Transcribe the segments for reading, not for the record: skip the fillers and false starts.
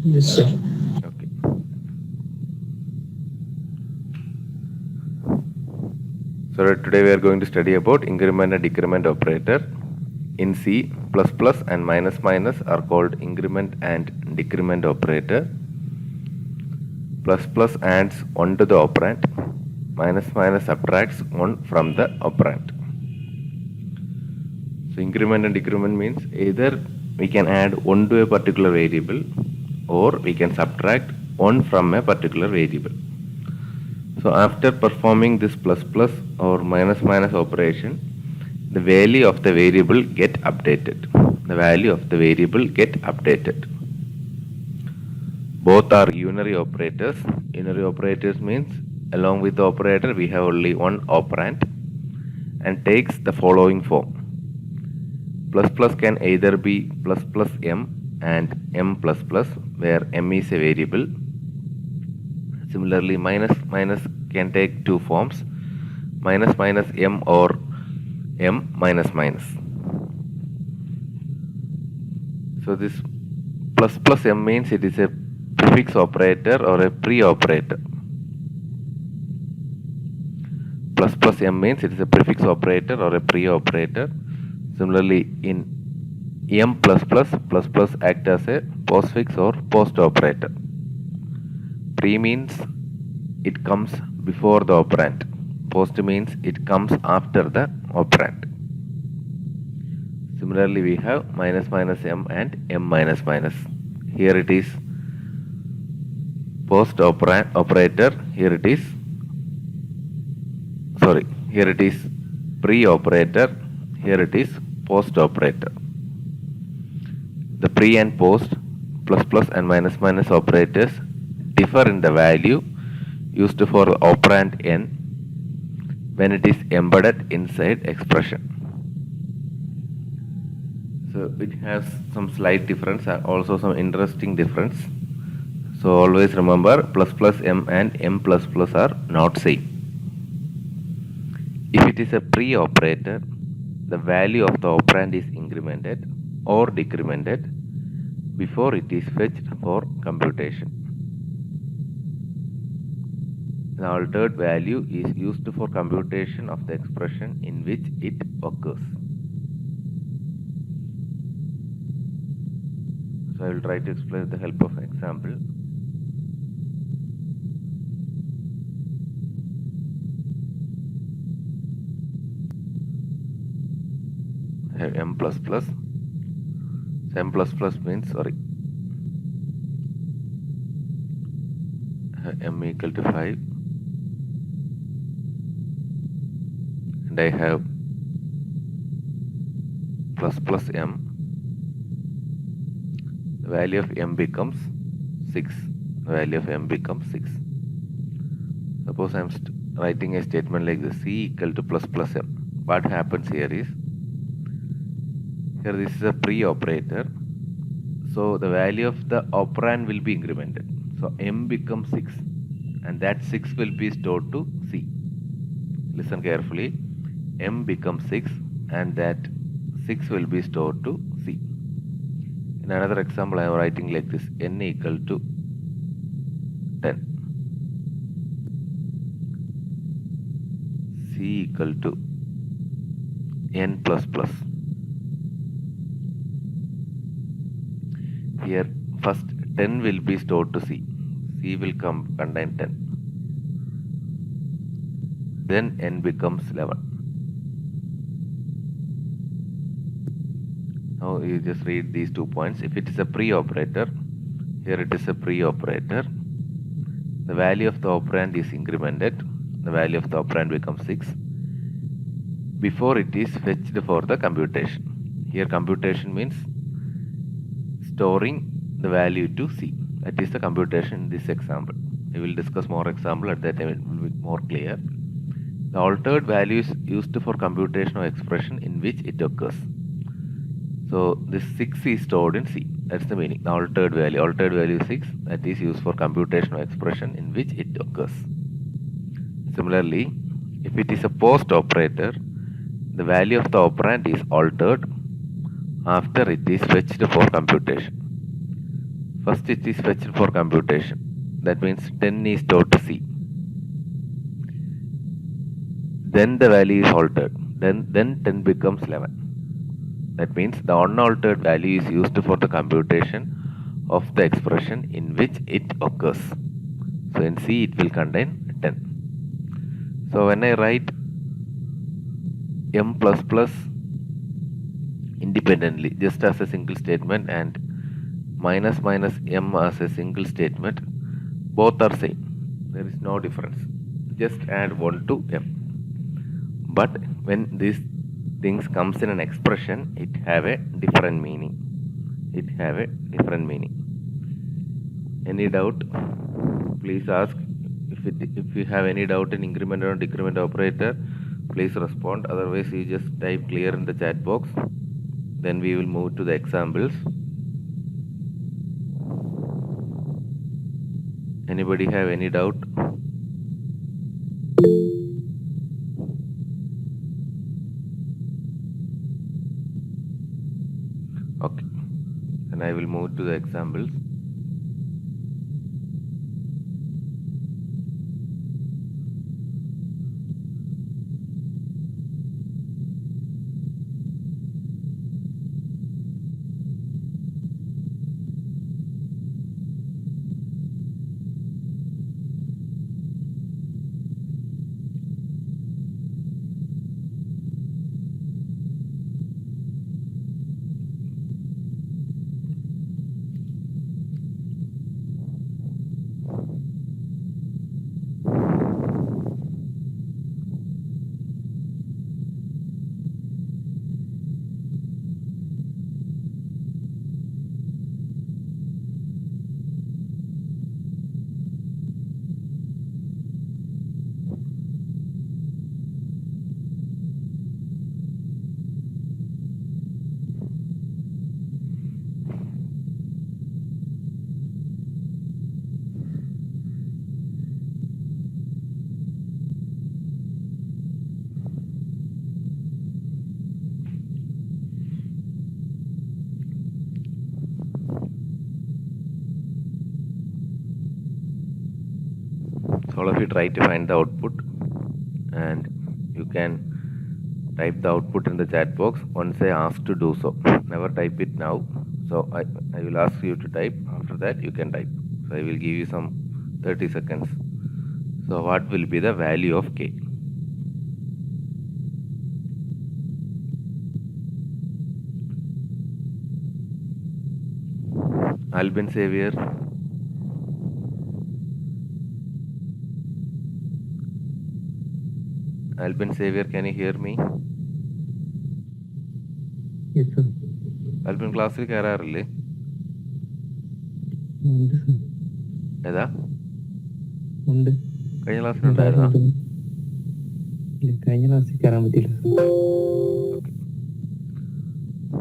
Yes, sir. Okay. So today we are going to study about increment and decrement operator. In C, plus plus and minus minus are called increment and decrement operator. Plus plus adds 1 to the operand. Minus minus subtracts 1 from the operand. So increment and decrement means either we can add 1 to a particular variable or we can subtract 1 from a particular variable. So after performing this plus plus or minus minus operation, the value of the variable get updated. The value of the variable get updated. Both are unary operators. Unary operators means along with the operator we have only one operand and takes the following form. Plus plus can either be plus plus m and m plus plus where m is a variable. Similarly, minus minus can take two forms, minus minus m or m minus minus. So this plus plus m means it is a prefix operator or a pre-operator. Plus plus m means it is a prefix operator or a pre-operator. Similarly, in m plus plus act as a postfix or post operator. Pre means it comes before the operand. Post means it comes after the operand. Similarly, we have minus minus m and m minus minus. Here it is post operator. Here it is pre-operator. Here it is post operator. The pre and post, plus plus and minus minus operators differ in the value used for the operand n when it is embedded inside expression. So it has some slight difference and also some interesting difference. So always remember plus plus m and m plus plus are not same. If it is a pre-operator, the value of the operand is incremented or decremented before it is fetched for computation. The altered value is used for computation of the expression in which it occurs. So I will try to explain with the help of an example. I have m plus plus. So m plus plus means m equal to 5 and I have plus plus m. The value of m becomes 6. The value of m becomes 6. Suppose I am writing a statement like this: c equal to plus plus m. What happens here is, here this is a pre-operator, so the value of the operand will be incremented. So m becomes 6 and that 6 will be stored to c. Listen carefully. M becomes 6 and that 6 will be stored to c. In another example, I am writing like this: n equal to 10, c equal to n plus plus. Here first 10 will be stored to c. C will contain 10. Then n becomes 11. Now you just read these 2 points. If it is a pre-operator, here it is a pre-operator. The value of the operand is incremented. The value of the operand becomes 6 before it is fetched for the computation. Here computation means storing the value to c. That is the computation in this example. We will discuss more example at that time, it will be more clear. The altered value is used for computation of expression in which it occurs. So this 6 is stored in c. That's the meaning. The altered value 6, that is used for computation of expression in which it occurs. Similarly, if it is a post operator, the value of the operand is altered after it is fetched for computation. First it is fetched for computation. That means 10 is stored to C. Then the value is altered. Then 10 becomes 11. That means the unaltered value is used for the computation of the expression in which it occurs. So in C it will contain 10. So when I write m plus plus independently just as a single statement and minus minus m as a single statement, both are same. There is no difference. Just add 1 to m. But when these things comes in an expression, it have a different meaning. It have a different meaning. Any doubt? Please ask. If you have any doubt in increment or decrement operator, please respond. Otherwise, you just type clear in the chat box. Then we will move to the examples. Anybody have any doubt? Okay. Then I will move to the examples. So all of you try to find the output, and you can type the output in the chat box once I ask to do so. Never type it now. So I will ask you to type. After that you can type. So I will give you some 30 seconds. So what will be the value of k? Albin Xavier. Albin Xavier, can you hear me? Yes, sir. Albin ക്ലാസ്സിൽ കയറാറില്ലേ? ഉണ്ട് sir. ഏതാ? ഉണ്ട്. കഴിഞ്ഞ ക്ലാസ്സിലുണ്ടായിരുന്നോ? ഇല്ല, കഴിഞ്ഞ ക്ലാസ്സിൽ കയറാൻ പറ്റില്ല. Okay.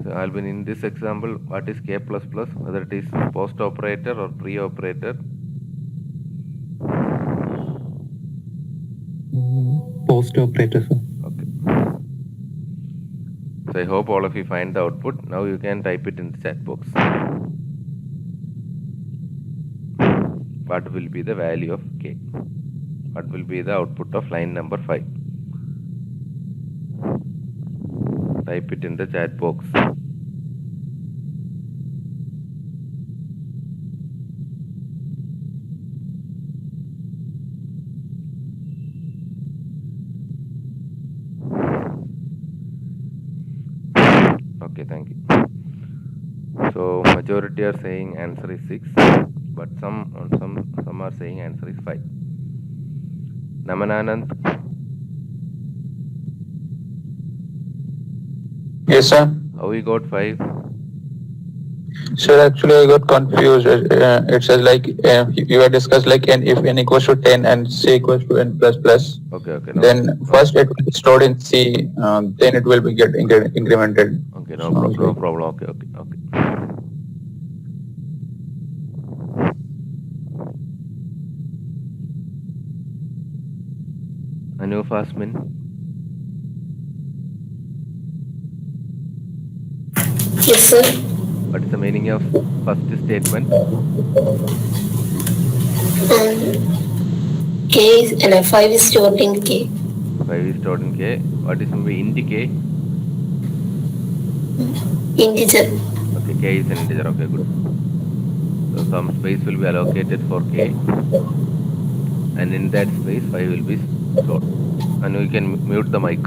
So Albin, in this example, what is k plus plus? Whether it is post operator or pre operator? Post operator, sir. Okay. So I hope all of you find the output. Now you can type it in the chat box. What will be the value of k? What will be the output of line number 5? Type it in the chat box. Okay, thank you. So majority are saying answer is 6, but some are saying answer is 5. Namananand. Yes, sir. How we got 5? Sir, actually, I got confused. It says like you had discussed like n if n equals to 10 and c equals to n plus plus. Okay. Then first it will be stored in C, then it will be get incremented. Okay, no problem. Okay. Anu Fasmin. Yes, sir. What is the meaning of first statement? K is 5 is stored in K. 5 is stored in K. What is meant by int K? Integer. Okay, K is an integer. Okay, good. So some space will be allocated for K, and in that space 5 will be stored. And you can mute the mic.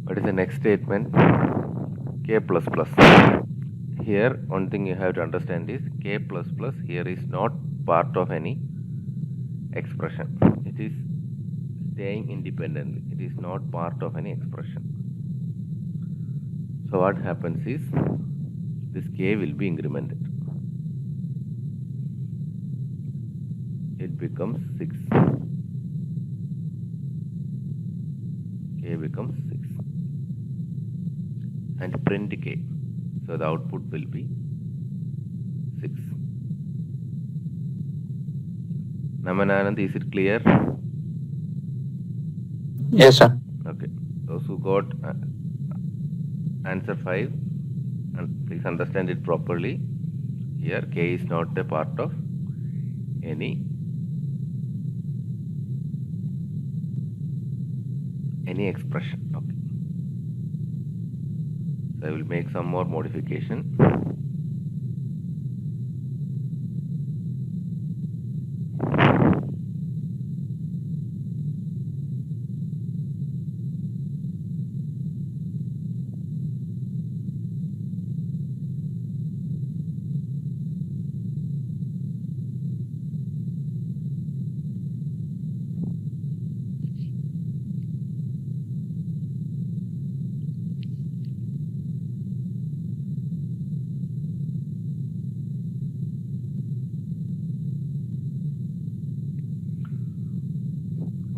What is the next statement? K plus plus. Here, one thing you have to understand is K plus plus here is not part of any expression. It is staying independently. It is not part of any expression. So what happens is this K will be incremented. It becomes 6. K becomes 6. And print K. So the output will be 6. Namananand, is it clear? Yes, sir. Okay. Those who got answer 5, and please understand it properly. Here K is not a part of any expression. Okay. So I will make some more modification.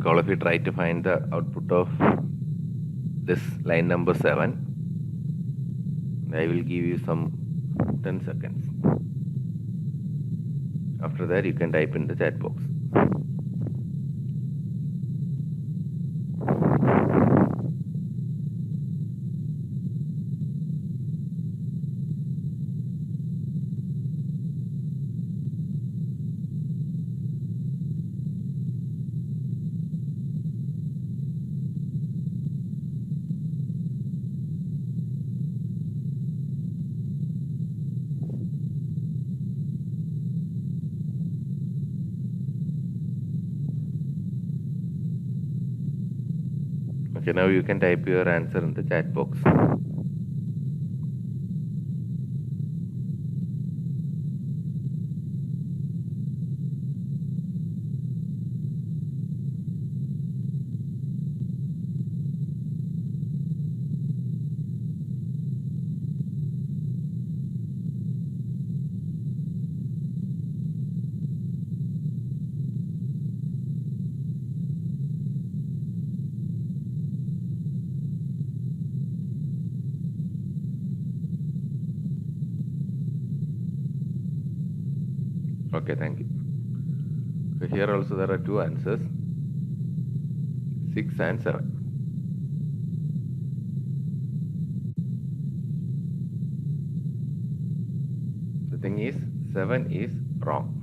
All of you try to find the output of this line number 7. I will give you some 10 seconds. After that, you can type in the chat box. Okay, now you can type your answer in the chat box. Okay, thank you. So here also there are two answers, 6 and 7. The thing is, 7 is wrong.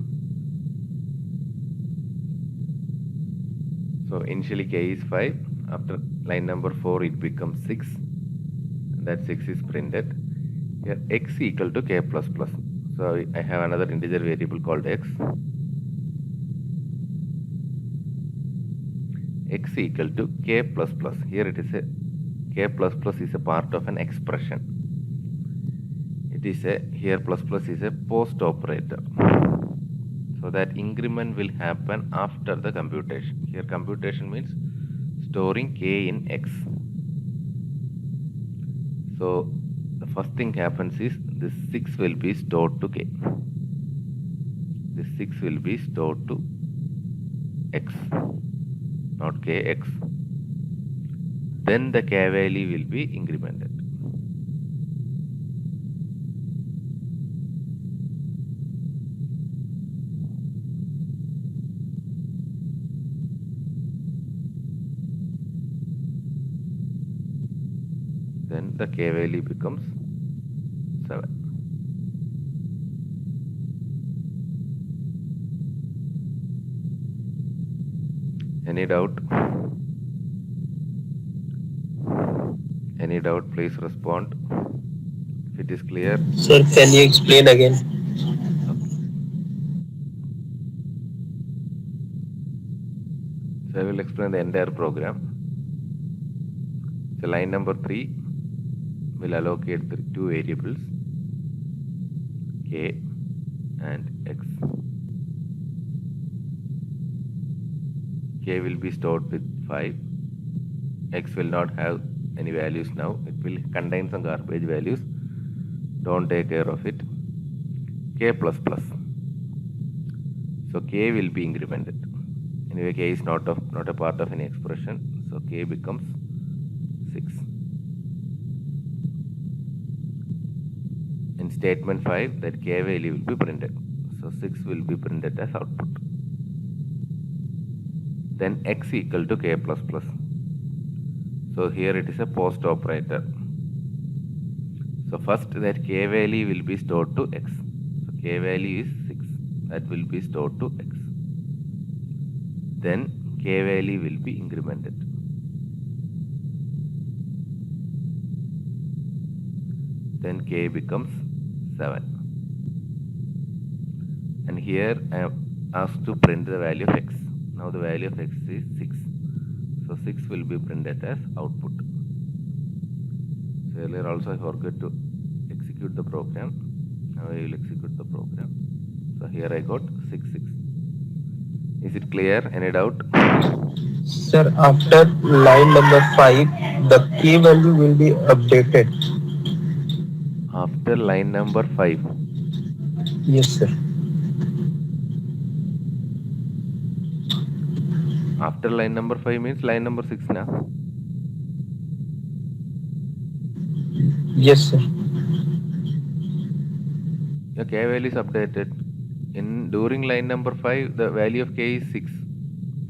So initially K is 5. After line number 4, it becomes 6. And that 6 is printed. Here x equal to K plus plus. So I have another integer variable called x. X equal to K plus plus. Here it is a K plus plus is a part of an expression. It is a, here plus plus is a post operator. So that increment will happen after the computation. Here computation means storing K in X. So the first thing happens is this 6 will be stored to K. This 6 will be stored to X, not Kx. Then the K value will be incremented. Then the k value becomes 7. Any doubt? Any doubt, please respond. If it is clear. Sir, can you explain again? Okay. So I will explain the entire program. So line number 3 will allocate the two variables k and x. K will be stored with 5. X will not have any values now. It will contain some garbage values. Don't take care of it. K plus plus. So k will be incremented. Anyway, k is not a part of any expression. So k becomes 6. In statement 5, that k value will be printed. So 6 will be printed as output. Then x equal to k plus plus. So here it is a post operator. So first that k value will be stored to x. So k value is 6. That will be stored to x. Then k value will be incremented. Then k becomes 7. And here I am asked to print the value of x. Now the value of x is 6. So 6 will be printed as output. So earlier also I forgot to execute the program. Now I will execute the program. So here I got 6, 6. Is it clear? Any doubt? Sir, after line number 5, the key value will be updated. After line number 5. Yes, sir. After line number 5 means line number 6 now. Yes, sir. Your k value is updated. During line number 5, the value of k is 6.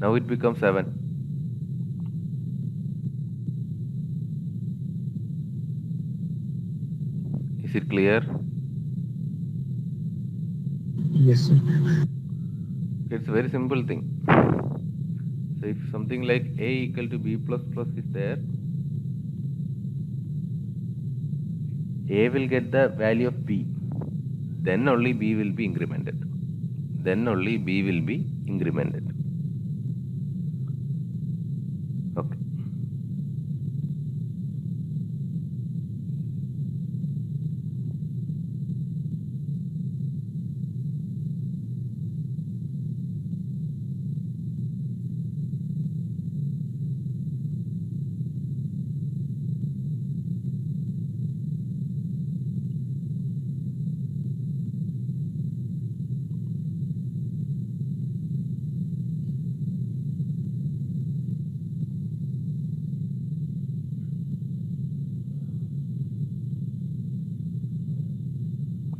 Now it becomes 7. Is it clear? Yes, sir. It's a very simple thing. So if something like a equal to b plus plus is there, a will get the value of b. Then only b will be incremented. Then only b will be incremented. Okay.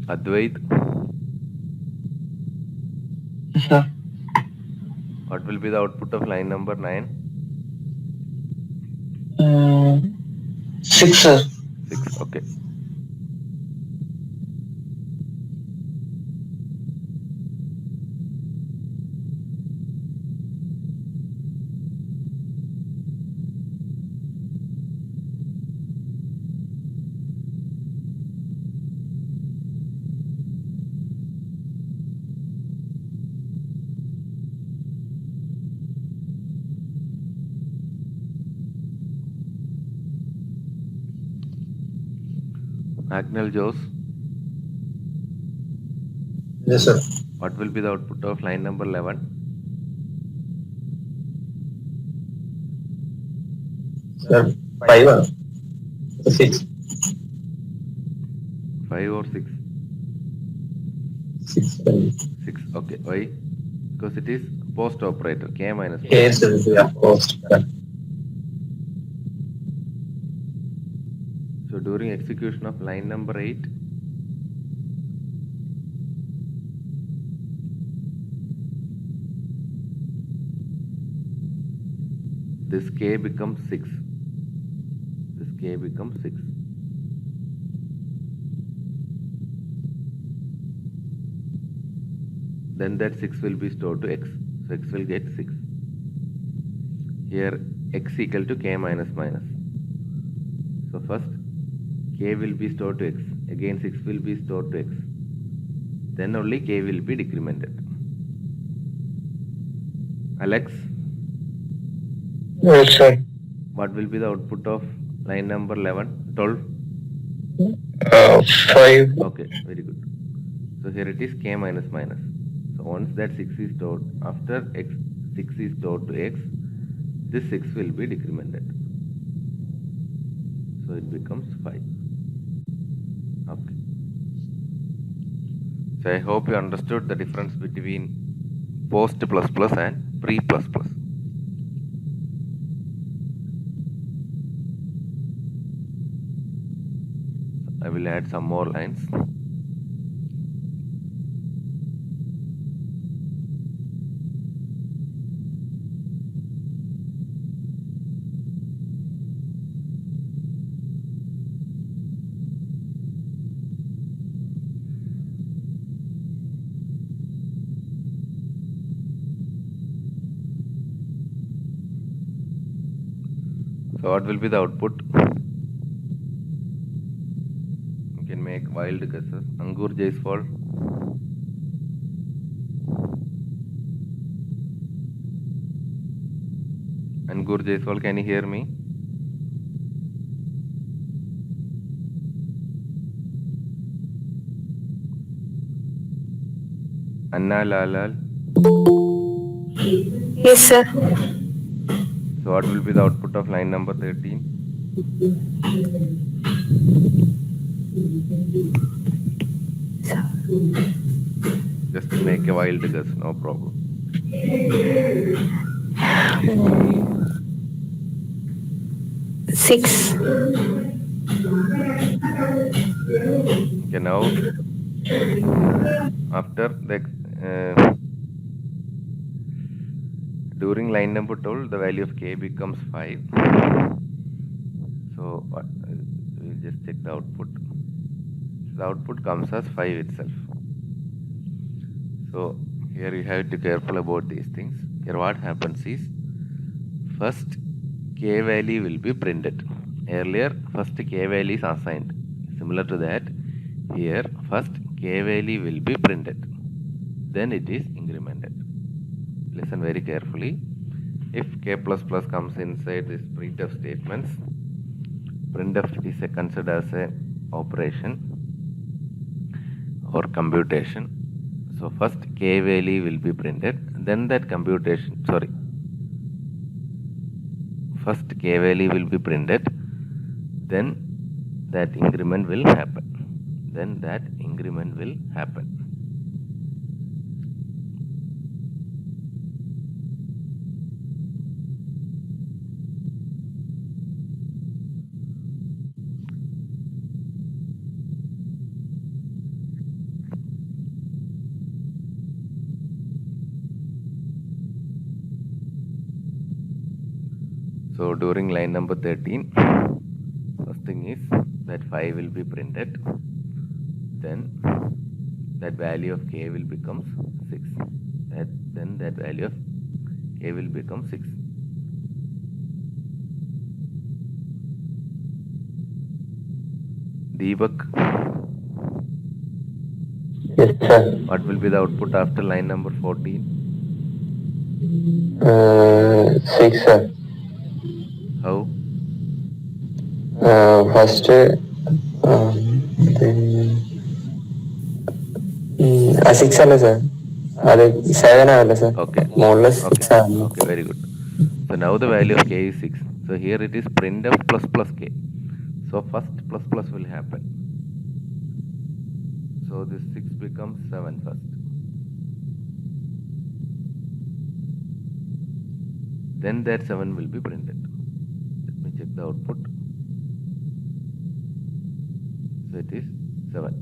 Advait, Sir. what will be the output of line number 9? 6, sir. 6. Okay. Agnel Jose, Yes, sir. what will be the output of line number 11? Sir, 5, 6. 5 or 6? 6, 6. Okay. Why? Because it is post operator, k minus 1. Yes, sir. Yeah, post. So during execution of line number 8, this k becomes 6. This k becomes 6. then that 6 will be stored to x. So x will get 6. Here x equal to k minus minus. So first k will be stored to x. Again 6 will be stored to x. Then only k will be decremented. Alex, Yes, sir. what will be the output of line number 11, 12? 5. Okay, very good. So here it is k minus minus. So once that 6 is stored, after x 6 is stored to x, this 6 will be decremented. So it becomes 5. Okay. So I hope you understood the difference between post plus plus and pre plus plus. I will add some more lines. So what will be the output? You can make wild guesses. Angur Jaiswal. Angur Jaiswal, can you hear me? Anna Lalal. Yes, sir. So what will be the output of line number 13? Just make a wild guess, no problem. Six. Okay, now after the during line number 12, the value of k becomes 5. So we'll just check the output. The output comes as 5 itself. So here you have to be careful about these things. Here what happens is, first k value will be printed. Earlier first k value is assigned. Similar to that, here first k value will be printed. Then it is incremented. Listen very carefully. If k plus plus comes inside this printf statements, printf is considered as a operation or computation. So first k value will be printed, then that computation, first k value will be printed, then that increment will happen. So during line number 13, first thing is that 5 will be printed, then that value of k will become 6. Then that value of k will become 6. Deepak, Yes, sir. what will be the output after line number 14? 6, sir. How? First, then 6 ಅಲ್ಲ sir, ಅದು 7 ಆಗಲ್ಲ sir, Okay. more or less Okay. 7. Okay, very good. So now the value of k is 6. So here it is printf plus plus k. So first plus plus will happen. So this 6 becomes 7 first. Then that 7 will be printed. Let me check the output. So it is 7.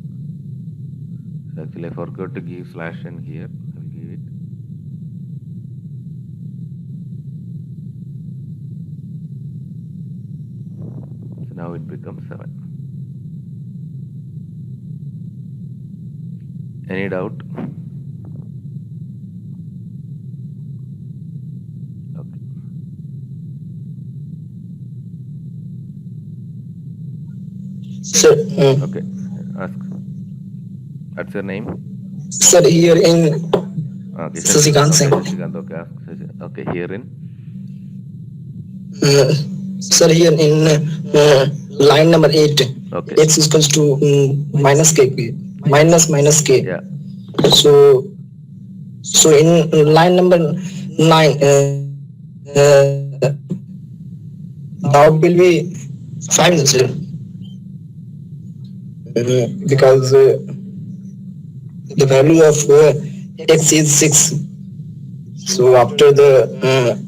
So actually I forgot to give slash n here. I will give it. So now it becomes 7. Any doubt? Sir, Okay, ask. What's your name? sir, here in Okay, Shashikant. Sasikant Okay, Singh. Shashikant. Okay, ask. Okay, herein. Uh, Sir, here in line number 8, Okay. x is equals to minus k, minus k. Yeah. So, so in line number 9, the output will be 5, sir. Because the value of x is 6. So after the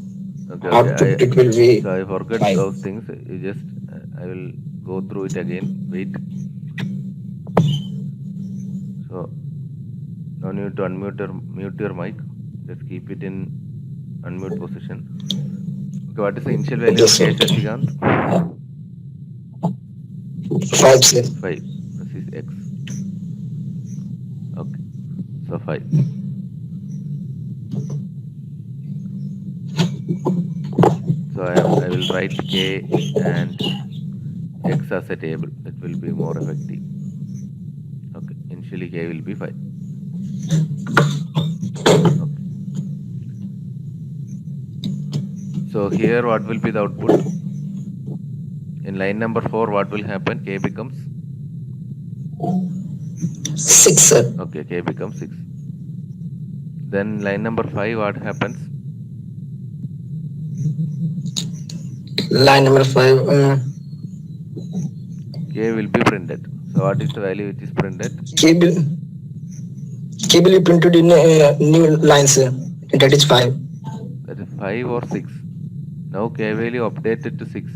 Okay. Okay. output, it will be So I forgot 5. those things. You just I will go through it again. Wait. So no need to mute your mic. Just keep it in unmute position. Okay. What is the initial value Yes, of sir. K, Shashikant? 5, sir. 5. This is x. Okay. So 5. So I will write K and x as a table. It will be more effective. Okay. Initially K will be 5. Okay. So here what will be the output? In line number 4, what will happen? K becomes 6, sir. okay. K becomes 6. Then line number 5, what happens? Line number 5, K will be printed. So what is the value which is printed? cable, cable you printed in new lines, sir. That is 5. That is 5 or 6. Now K value updated to 6.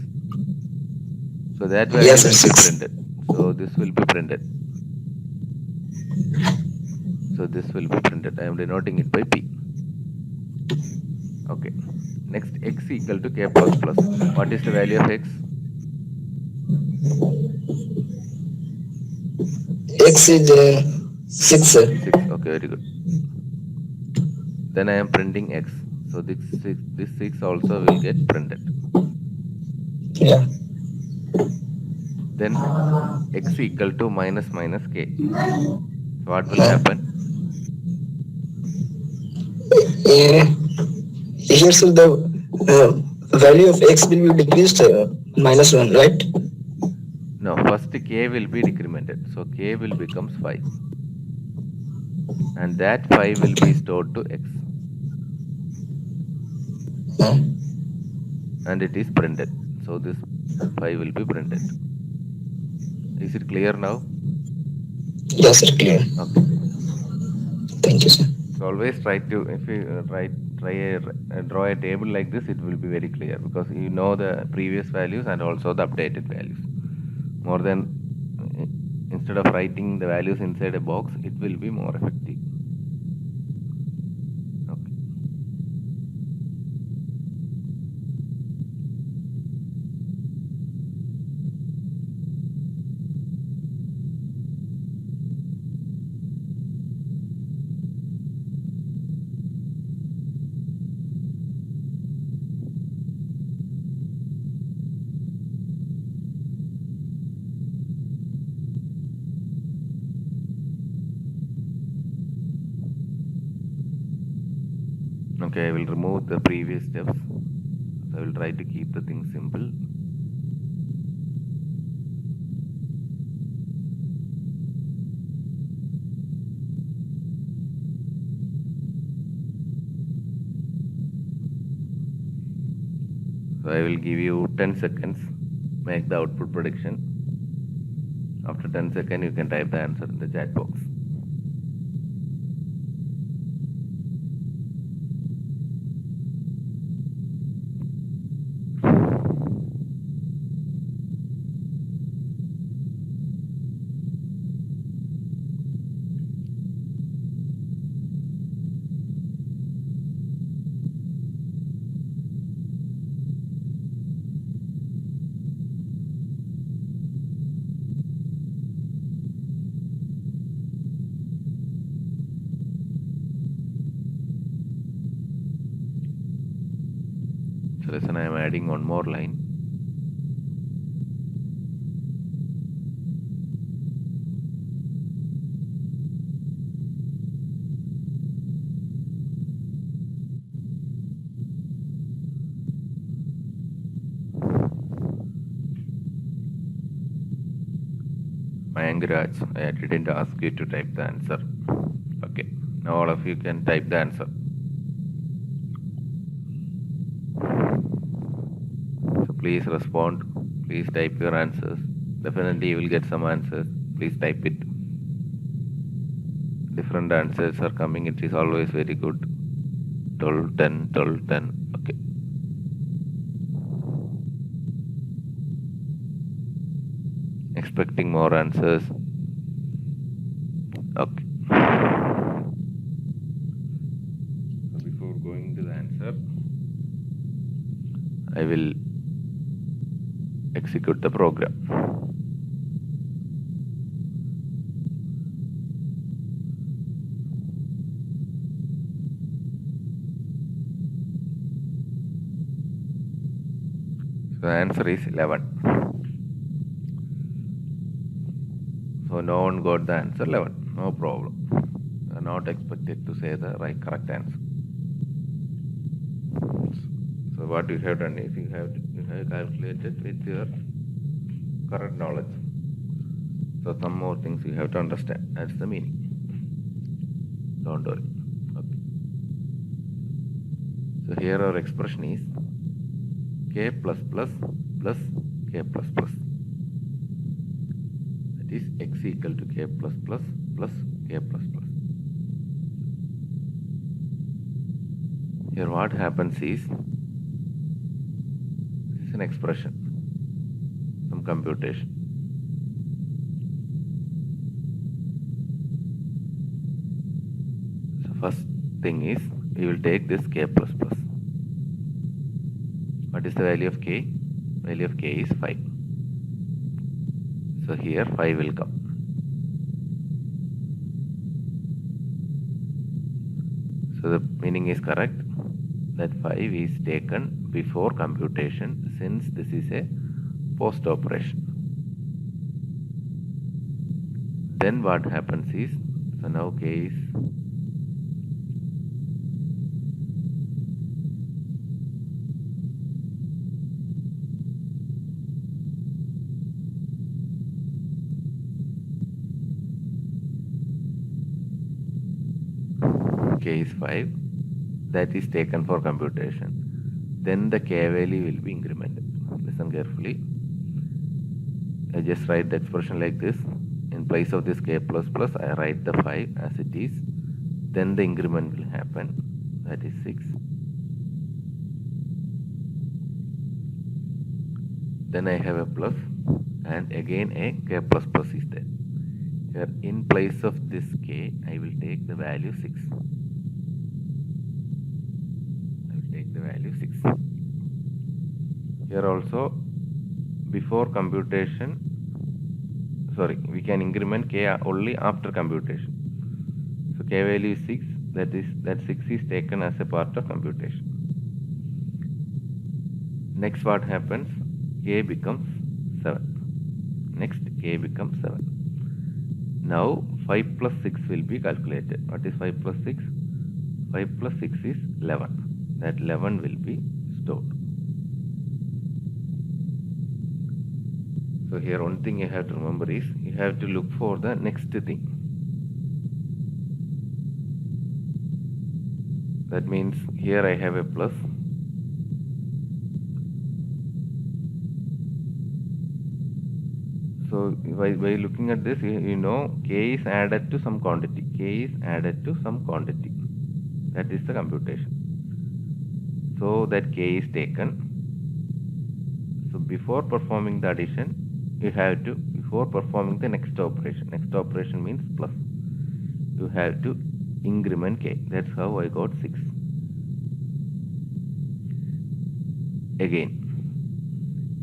So that value Yes, sir, will be 6. printed. So this will be printed. So this will be printed. I am denoting it by P. Okay. Next, x equal to K plus plus. What is the value of x? X is 6, sir. 6. Okay, very good. Then I am printing x. So this 6 also will get printed. Yeah. Then x equal to minus minus k. So what will happen? Uh, Here, sir, the value of x will be decreased minus 1, right? No, first k will be decremented. So k will becomes 5. And that 5 will be stored to x. Uh, And it is printed. So this 5 will be printed. Is it clear now? yes, sir, clear. Okay. Thank you, sir. So always try to, if you try draw a table like this, it will be very clear because you know the previous values and also the updated values. More than uh, instead of writing the values inside a box, it will be more effective. Okay. Okay, I will remove the previous steps. So I will try to keep the thing simple. So I will give you 10 seconds, make the output prediction. After 10 seconds, you can type the answer in the chat box. So listen, I am adding one more line. Mayangraj, I didn't ask you to type the answer. Okay, now all of you can type the answer. So please respond. Please type your answers. Definitely you will get some answers. Please type it. Different answers are coming. It is always very good. 12, 10, 12, 10. Okay. Expecting more answers. Okay. So before going to the answer, I will execute the program. So the answer is 11. So no one got the answer 11. No problem. You are not expected to say the correct answer. So what you have done is you have calculated with your current knowledge. So some more things you have to understand. That's the meaning. Don't worry. Okay. So here our expression is k plus plus plus k plus plus. That is x equal to k plus plus plus k plus plus. Here what happens is, this is an expression, some computation. So first thing is, we will take this k plus plus. What is the value of k? Value of k is 5. So here 5 will come. So the meaning is correct, that 5 is taken before computation, since this is a post operation. Then what happens is, so now k is k is 5, that is taken for computation. Then the k value will be incremented. Listen carefully. I just write the expression like this. In place of this k plus plus, I write the 5 as it is. Then the increment will happen. That is 6. Then I have a plus, and again a k plus plus is there. Here in place of this k, I will take the value 6. Value 6. Here also, before computation, we can increment k only after computation. So k value is 6, that 6 is taken as a part of computation. Next what happens? K becomes 7. Next k becomes 7. Now 5 plus 6 will be calculated. What is 5 plus 6? 5 plus 6 is 11. That 11 will be stored. So here one thing you have to remember is, you have to look for the next thing. That means here I have a plus. So by looking at this, you know k is added to some quantity. K is added to some quantity. That is the computation. So that k is taken. So before performing the addition, you have to, before performing the next operation means plus, you have to increment k. That's how I got 6. Again,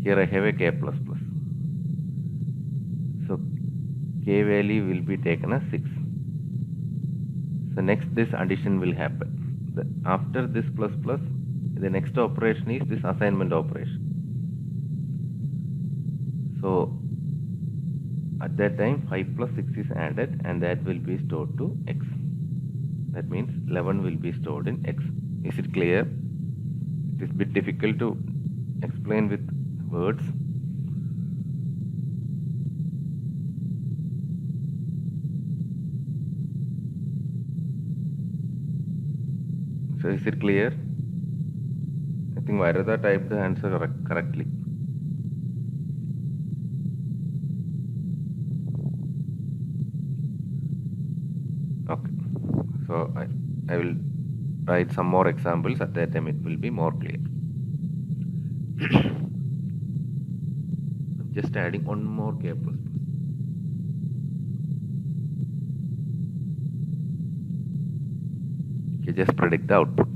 here I have a k plus plus. So k value will be taken as 6. So next this addition will happen. After this plus plus, the next operation is this assignment operation. So at that time 5 plus 6 is added, and that will be stored to x. That means 11 will be stored in x. Is it clear? It is a bit difficult to explain with words. So is it clear? I think Vairada typed the answer correctly. Okay. So I will write some more examples. At that time it will be more clear. I'm just adding one more K plus plus. Okay, just predict the output.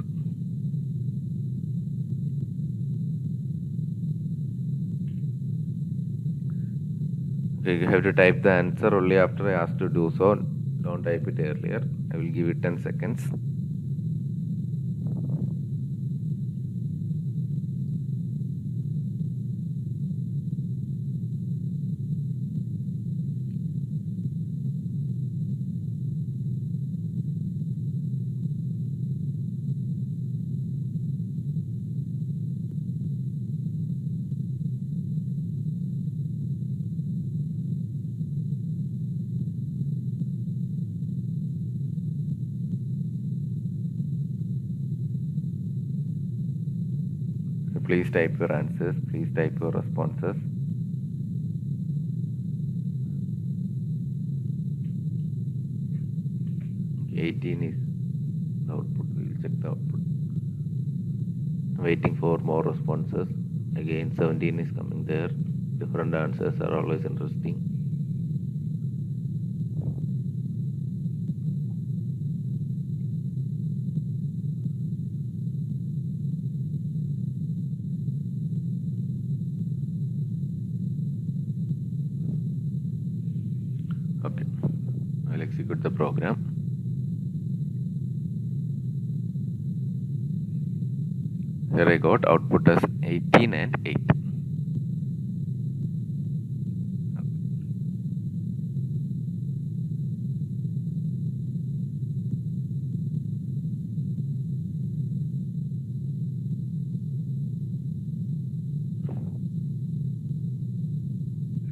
Okay, you have to type the answer only after I ask to do so. Don't type it earlier. I will give it 10 seconds. Please type your answers. Please type your responses. Okay, 18 is the output. We will check the output. Waiting for more responses. Again, 17 is coming there. Different answers are always interesting. Okay, I'll execute the program. Here I got output as 18 and 8.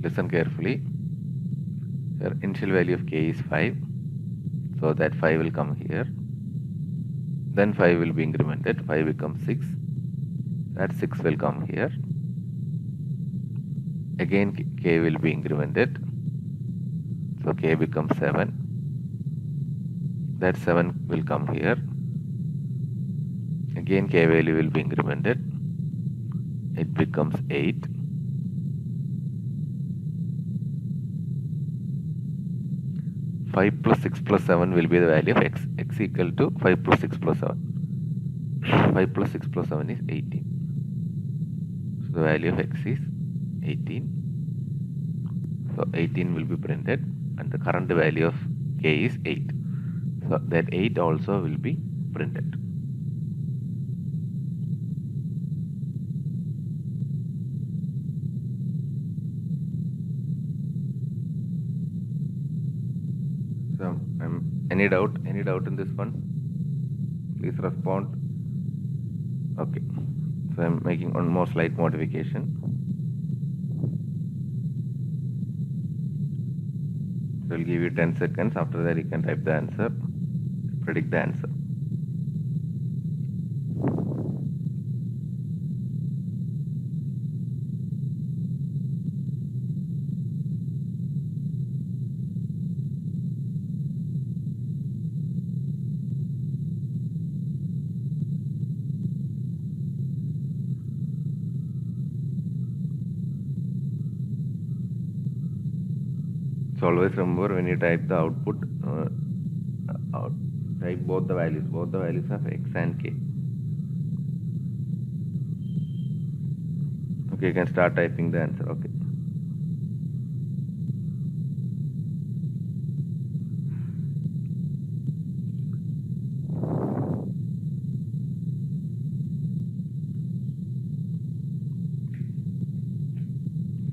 Listen carefully. Here initial value of k is 5. So that 5 will come here. Then 5 will be incremented. 5 becomes 6. That 6 will come here. Again k will be incremented. So k becomes 7. That 7 will come here. Again k value will be incremented. It becomes 8. Five plus 6 plus 7 will be the value of x. X equal to 5 plus 6 plus 7. 5 plus 6 plus 7 is 18. So the value of x is 18. So 18 will be printed and the current value of k is 8. So that 8 also will be printed. So any doubt in this one? Please respond. Okay, so I'm making one more slight modification. So I'll give you 10 seconds. After that you can type the answer, predict the answer. So always remember, when you type the output, type both the values of x and k. Okay, you can start typing the answer. Okay.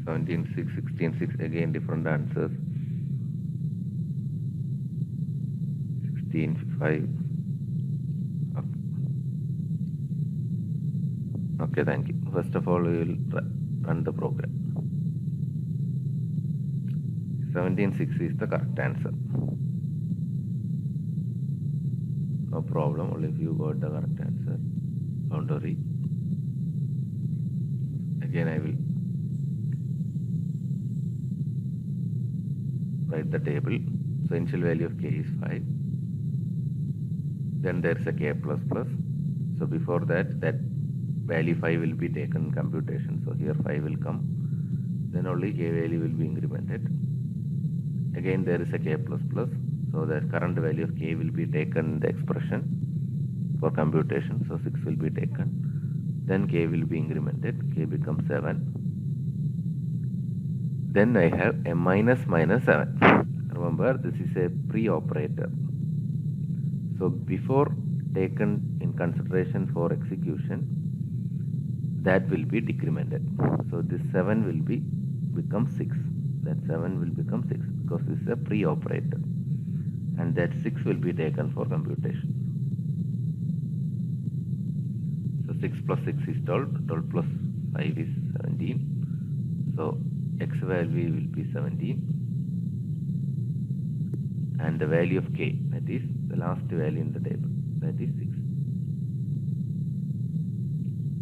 Seventeen, 6, 16, 6, again different answers. 5. Okay, thank you. First of all, we will run the program. 17, 6 is the correct answer. No problem, only if you got the correct answer. Don't worry. Again, I will write the table. So initial value of k is 5. Then there is a k plus plus. So before that value 5 will be taken in computation. So here 5 will come. Then only k value will be incremented. Again there is a k plus plus. So the current value of k will be taken in the expression for computation. So 6 will be taken. Then k will be incremented. K becomes 7. Then I have a minus minus 7. Remember, this is a pre-operator. So before taken in consideration for execution, that will be decremented. So this 7 will become 6. That 7 will become 6 because this is a pre-operator. And that 6 will be taken for computation. So 6 plus 6 is 12. 12 plus 5 is 17. So x value will be 17. And the value of k, that is the last value in the table, that is 6.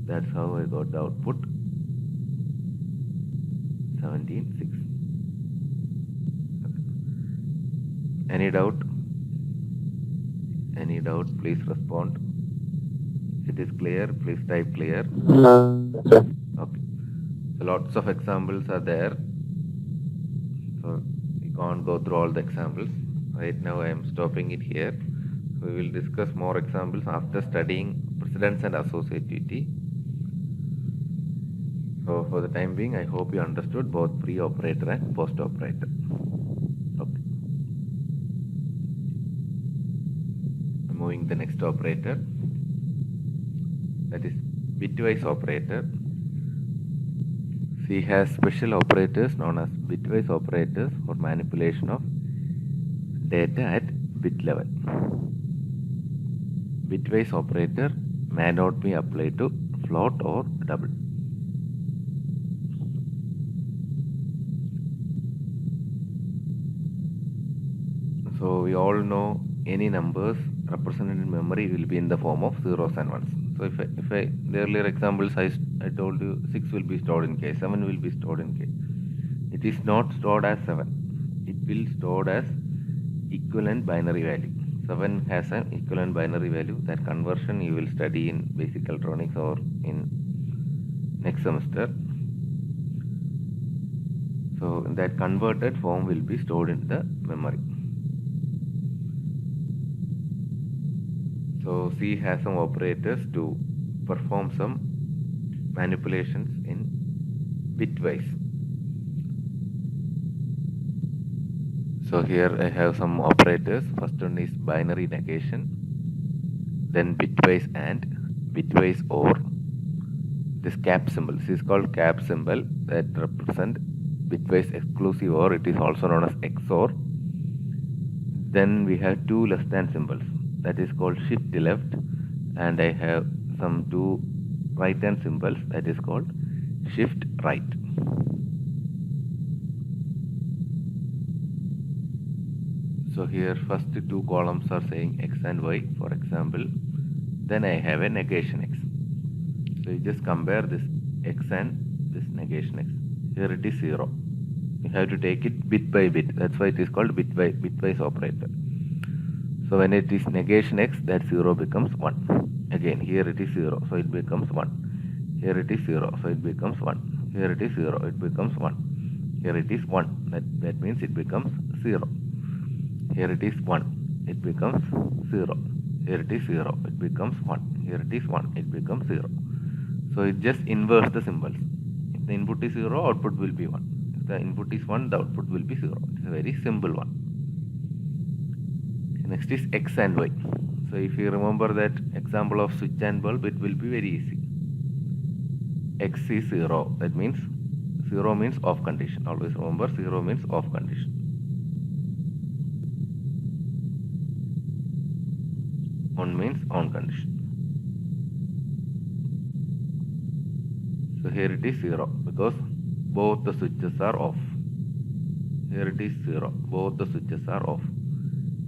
That's how I got the output, 17, 6. Okay. Any doubt? Any doubt? Please respond. If it is clear, please type clear. No, sir. Okay. So lots of examples are there. So we can't go through all the examples. Right now I am stopping it here. We will discuss more examples after studying precedence and associativity. So for the time being, I hope you understood both pre-operator and post-operator. Okay. Moving the next operator, that is bitwise operator. C has special operators known as bitwise operators for manipulation of data at bit level. Bitwise operator may not be applied to float or double. So we all know any numbers represented in memory will be in the form of zeros and ones. So if I the earlier examples I told you 6 will be stored in k, 7 will be stored in k. It is not stored as 7. It will stored as equivalent binary value. 7 has an equivalent binary value. That conversion you will study in basic electronics or in next semester. So that converted form will be stored in the memory. So C has some operators to perform some manipulations in bitwise. So here I have some operators. First one is binary negation, then bitwise AND, bitwise OR. This cap symbol, this is called cap symbol that represent bitwise exclusive OR. It is also known as XOR. Then we have two less than symbols, that is called shift left, and I have some two right hand symbols, that is called shift right. So here first two columns are saying x and y, for example. Then I have a negation x. So you just compare this x and this negation x. Here it is 0. You have to take it bit by bit. That's why it is called bitwise operator. So when it is negation x, that 0 becomes 1. Again, here it is 0, so it becomes 1. Here it is 0, so it becomes 1. Here it is 0, it becomes 1. Here it is 1, that means it becomes 0. Here it is 1, it becomes 0. Here it is 0, it becomes 1. Here it is 1, it becomes 0. So it just inverts the symbols. If the input is 0, output will be 1. If the input is 1, the output will be 0. It's a very simple one. Next is x and y. So if you remember that example of switch and bulb, it will be very easy. X is 0, that means 0 means off condition. Always remember 0 means off condition. On means on condition. So here it is 0 because both the switches are off. Here it is 0, both the switches are off.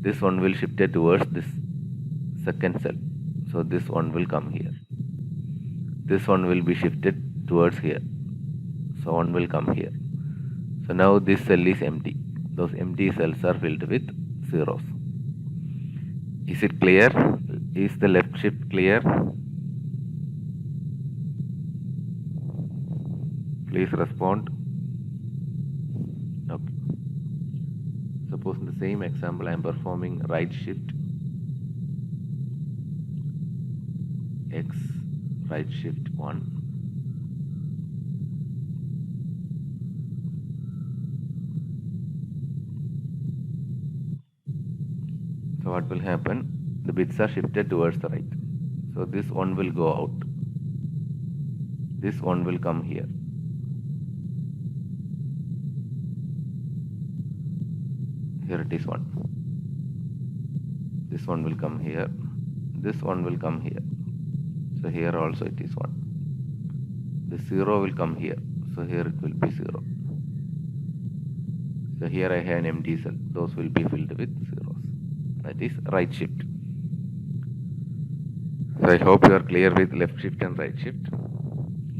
this one will shift it towards this second cell. So this one will come here. This one will be shifted towards here. So one will come here. So now this cell is empty. Those empty cells are filled with zeros. Is it clear? Is the left shift clear? Please respond. Okay. Suppose in the same example I am performing right shift X, right shift 1. So what will happen? The bits are shifted towards the right. So this one will go out. This one will come here. Here it is 1. This one will come here. This one will come here. So here also it is 1. The 0 will come here. So here it will be 0. So here I have an empty cell. Those will be filled with zeros. That is right shift. So I hope you are clear with left shift and right shift.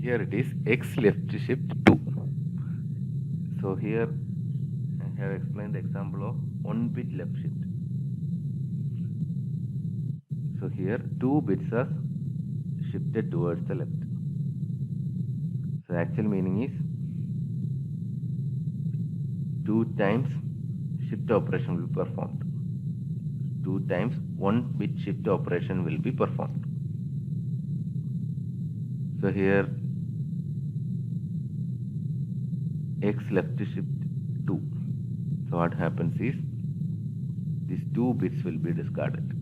Here it is X left shift 2. So here I have explained the example of 1 bit left shift. So here 2 bits are shifted towards the left. So actual meaning is 2 times shift operation will be performed. 2 times 1 bit shift operation will be performed. So here X left shift 2. So what happens is these 2 bits will be discarded.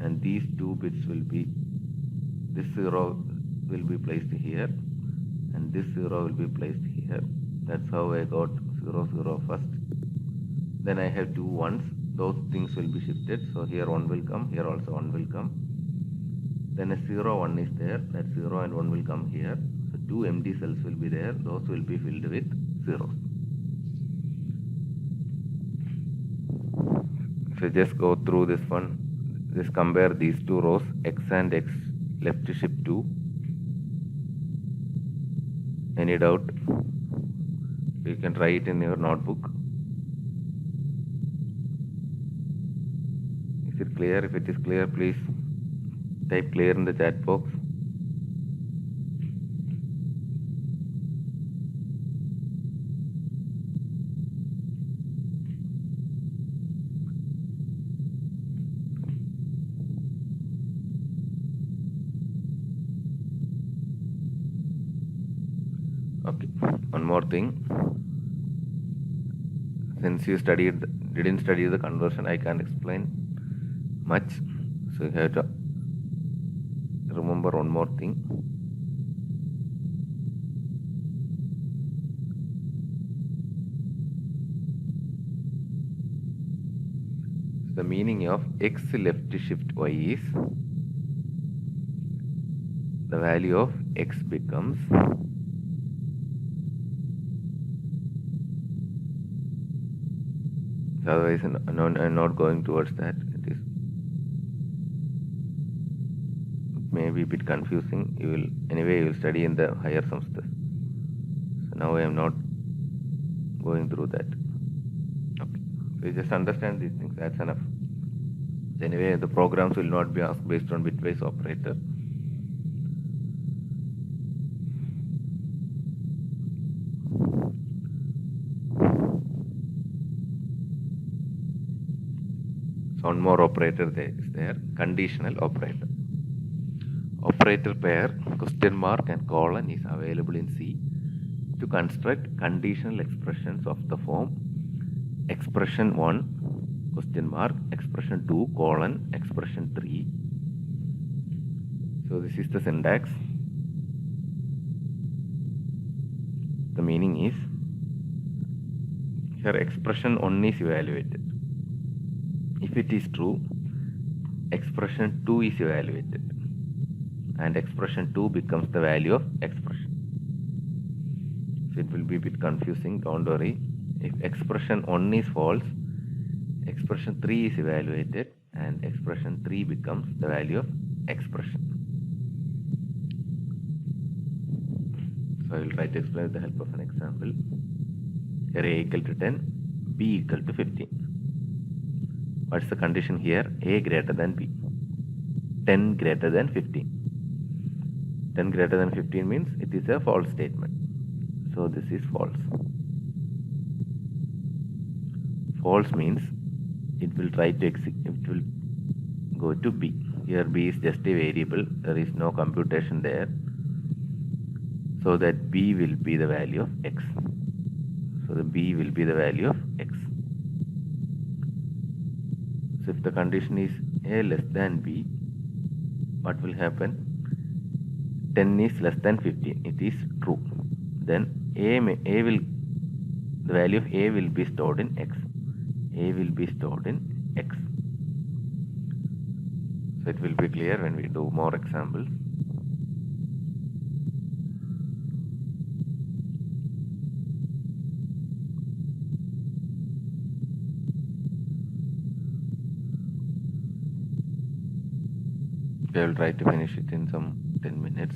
And these 2 bits will be, this 0 will be placed here and this 0 will be placed here. That's how I got 0, 0 first. Then I have 2 ones. Those things will be shifted. So here 1 will come, here also 1 will come. Then a 0, 1 is there. That 0 and 1 will come here. So 2 empty cells will be there. Those will be filled with zeros. So just go through this one. Just compare these 2 rows, X and X left shift 2. Any doubt? You can try it in your notebook. Is it clear? If it is clear, please type clear in the chat box. Okay, one more thing. Since you didn't study the conversion, I can't explain much. So you have to remember one more thing. The meaning of X left shift Y is the value of X becomes otherwise I'm not going towards that. It may be a bit confusing. You will study in the higher semesters. So now I am not going through that. Okay. So you just understand these things. That's enough. Anyway, the programs will not be asked based on bitwise operator. So one more operator is there, conditional operator. Operator pair question mark and colon is available in C to construct conditional expressions of the form expression 1 question mark, expression 2 colon, expression 3. So this is the syntax. The meaning is here expression 1 is evaluated. If it is true, expression 2 is evaluated and expression 2 becomes the value of expression. So it will be a bit confusing, don't worry. If expression 1 is false, expression 3 is evaluated and expression 3 becomes the value of expression. So I will try to explain with the help of an example. Here A equal to 10, B equal to 15. What's the condition here? A greater than B. 10 greater than 15. 10 greater than 15 means it is a false statement. So this is false. False means it will try to it will go to B. Here B is just a variable. There is no computation there. So that B will be the value of X. So the B will be the value of X. So if the condition is A less than B, what will happen? 10 is less than 15. It is true. Then the value of A will be stored in X. A will be stored in X. So it will be clear when we do more examples. I will try to finish it in some 10 minutes.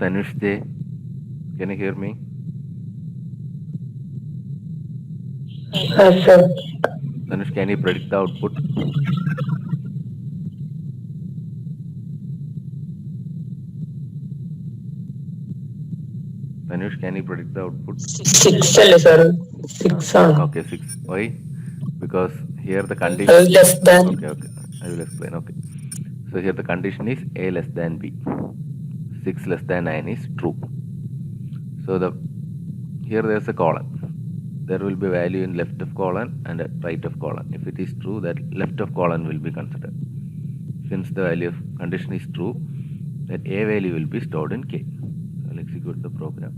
Tanush J, can you hear me? Yes, sir. Tanush, can you predict the output? Tanush, can you predict the output? 6, sir. 6. Okay, 6. Why? Because here the condition... Less than. Okay. I will explain. Okay. So here the condition is A less than B. 6 less than 9 is true. So here there's a colon. There will be value in left of colon and right of colon. If it is true, that left of colon will be considered. Since the value of condition is true, that A value will be stored in K. So I'll execute the program.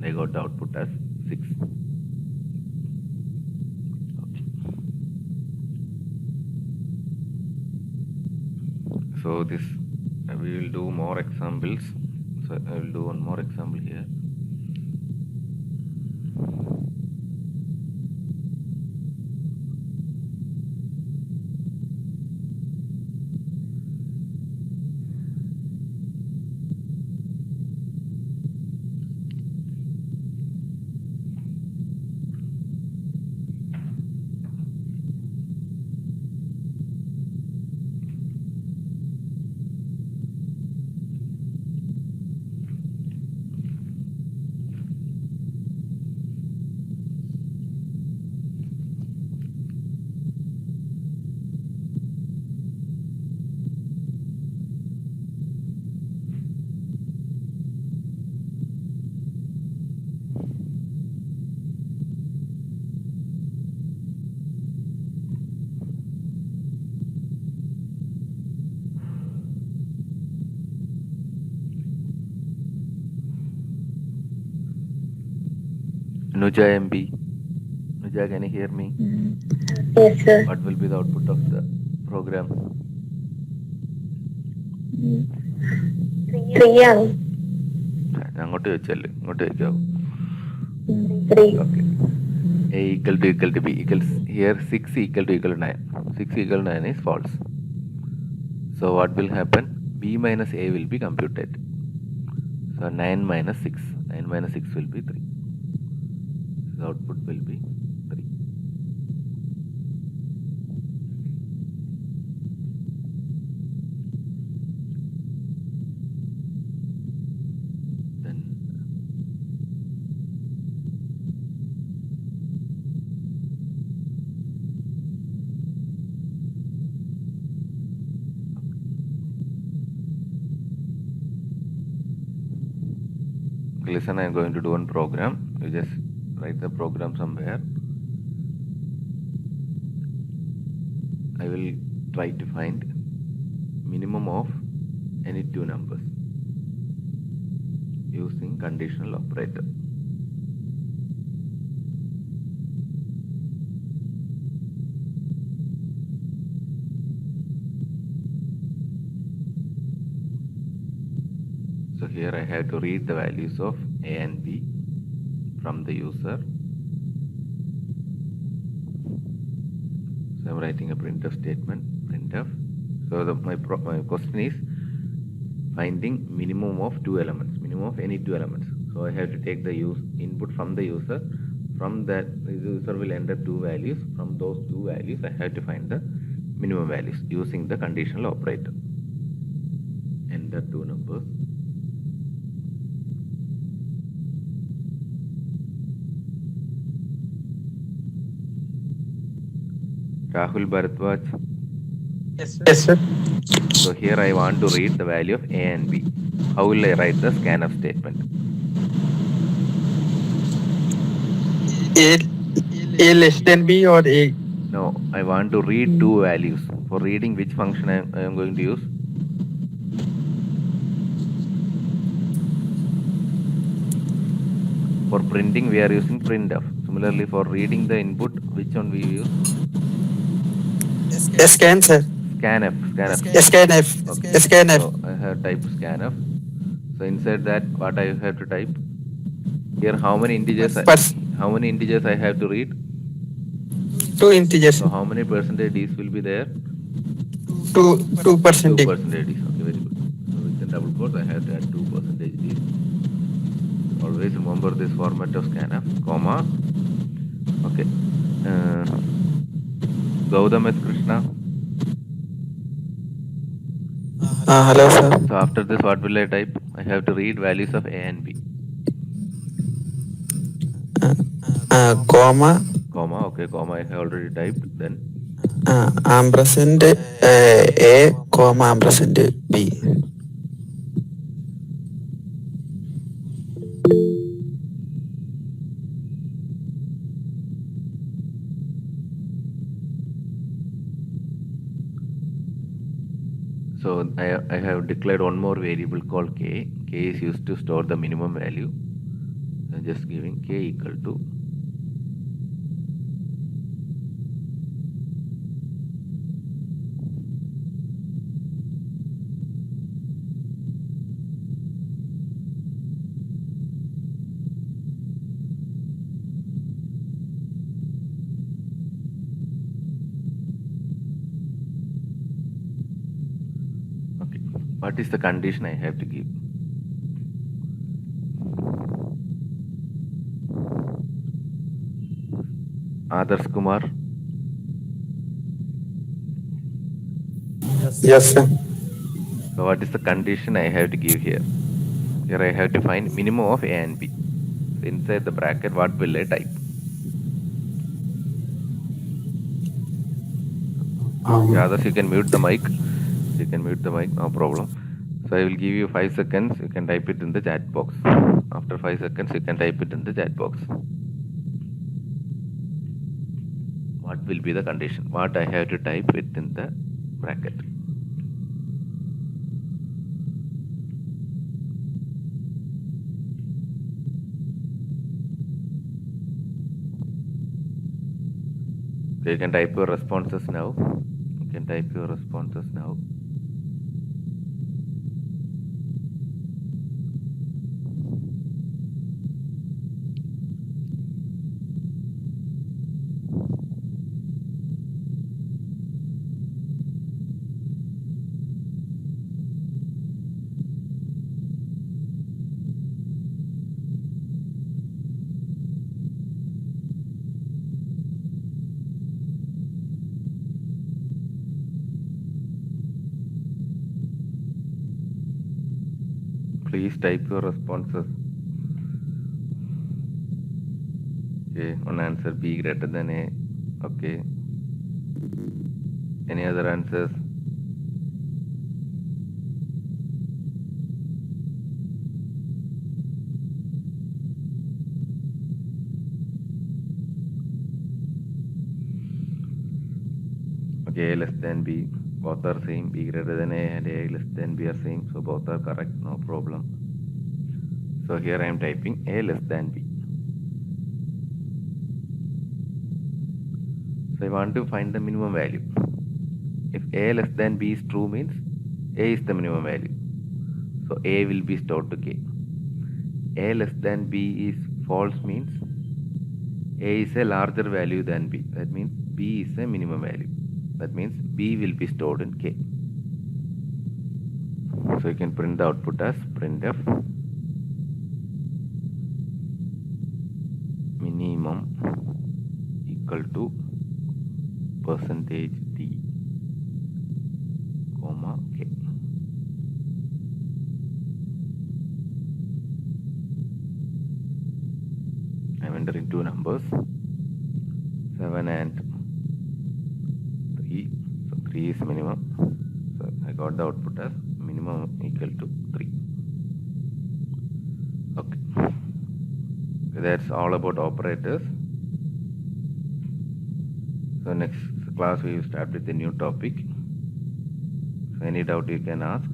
I got the output as 6. Okay. So this we will do more examples. So I will do one more example here. Nuja MB. Nuja, can you hear me? Yes, sir. What will be the output of the program? 3 ആണ്. അങ്ങോട്ട് വെച്ചല്ലേ, ഇങ്ങോട്ട് വെക്കാവും. 3. Okay. A equal to B equals here 6 equal to 9. 6 equal to 9 is false. So what will happen? B minus A will be computed. So 9 minus 6. 9 minus 6 will be 3. The output will be 3. Then listen, I am going to do one program. You just write the program somewhere. I will try to find minimum of any two numbers using conditional operator. So here I have to read the values of A and B from the user. So I'm writing a printf statement, printf. So my question is finding minimum of two elements, minimum of any two elements. So I have to take the input from the user. From that, the user will enter two values. From those two values, I have to find the minimum values using the conditional operator. Enter two numbers. Rahul Bharadwaj. Yes, sir. So here I want to read the value of A and B. How will I write the scanf statement? A less than B or A? No, I want to read two values. For reading, which function I am going to use? For printing, we are using printf. Similarly, for reading the input, which one we use? Scan, sir. Scanf. Scanf. Okay. Scanf. So I have typed scanf. So inside that, what I have to type? Here, how many integers? How many integers I have to read? 2 integers. So how many percentage D's will be there? 2%. 2% D's. Okay, very good. So within double quotes, I have to add 2% D's. Always remember this format of scanf, comma. Okay. Gautam S. Krishna. Hello, sir. So after this, what will I type? I have to read values of A and B. Comma. Okay, comma I have already typed. Then ampersand A, comma ampersand B. so I have declared one more variable called k. K is used to store the minimum value. I'm just giving k equal to what is the condition I have to give? Adarsh Kumar. Yes, sir. So what is the condition I have to give here? Here I have to find minimum of A and B. So inside the bracket, what will I type? Adarsh, you can mute the mic. You can mute the mic, no problem. So I will give you 5 seconds. You can type it in the chat box. After 5 seconds, you can type it in the chat box. What will be the condition? What I have to type within the bracket? So you can type your responses now. You can type your responses now. Please type your responses. Okay, one answer B greater than A. Okay. Any other answers? Okay, A less than B. Both are same. B greater than A and A less than B are same. So both are correct. No problem. So here I am typing A less than B. So I want to find the minimum value. If A less than B is true means A is the minimum value. So A will be stored to K. A less than B is false means A is a larger value than B. That means B is a minimum value. That means B will be stored in K. So you can print the output as printf minimum equal to percentage D, comma K. I'm entering two numbers, 7 and 3. So 3 is minimum. So I got the output as minimum equal to 3. Okay. That's all about operators. So next class we will start with a new topic. So any doubt you can ask.